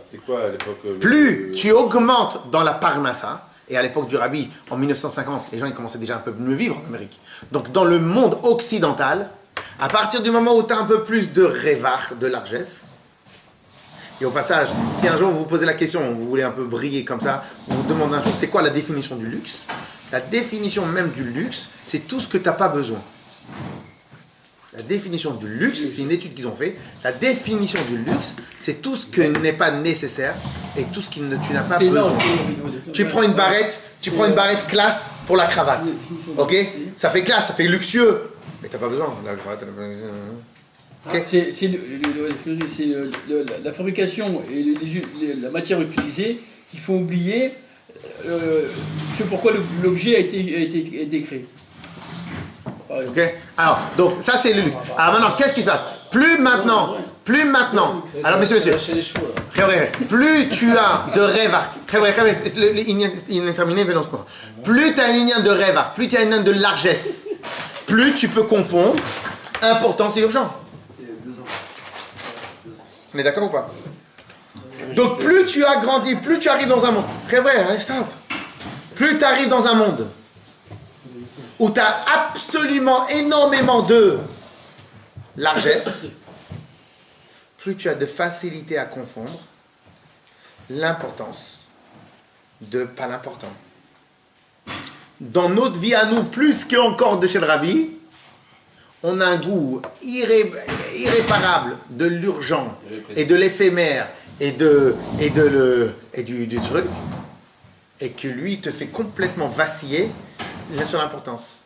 C'est quoi à l'époque Plus tu augmentes dans la parnassa, et à l'époque du Rabbi, en 1950, les gens ils commençaient déjà un peu mieux vivre en Amérique. Donc dans le monde occidental, à partir du moment où tu as un peu plus de révar, de largesse, et au passage, si un jour vous vous posez la question, vous voulez un peu briller comme ça, on vous demande un jour c'est quoi la définition du luxe? La définition même du luxe, c'est tout ce que tu n'as pas besoin. La définition du luxe, c'est une étude qu'ils ont fait, la définition du luxe, c'est tout ce que n'est pas nécessaire et tout ce que tu n'as pas C'est besoin. non, Tu prends une barrette classe pour la cravate. Ok? Ça fait classe, ça fait luxueux. Mais t'as pas besoin de la cravate. T'as pas besoin. Ok? C'est la fabrication et la matière utilisée qui font oublier ce pourquoi l'objet a été créé. Ok? Alors, donc ça c'est le luxe. Alors maintenant, qu'est-ce qui se passe? Plus maintenant, alors messieurs, Lâcher les chevaux là. plus tu as de rêve, plus tu as une ligne de rêve, plus tu as une ligne de largesse, plus tu peux confondre importance et urgent. On est d'accord ou pas? Donc plus tu as grandi, plus tu arrives dans un monde. Très vrai, stop. Plus tu arrives dans un monde où tu as absolument énormément de largesse, plus tu as de facilité à confondre l'importance de pas l'important. Dans notre vie à nous, plus qu'encore de chez le Rabbi, on a un goût irréparable de l'urgent et de l'éphémère et du truc, et que lui te fait complètement vaciller sur l'importance.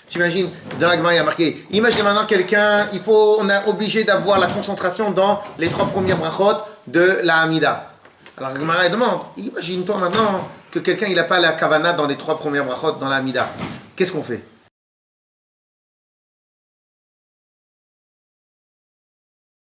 T'imagines, dans la Gemara il y a marqué, imagine maintenant quelqu'un, on est obligé d'avoir la concentration dans les 3 premières brachot de la Hamida. Alors la Gemara demande, imagine-toi maintenant que quelqu'un il n'a pas la kavana dans les 3 premières brachot dans la Hamida. Qu'est-ce qu'on fait?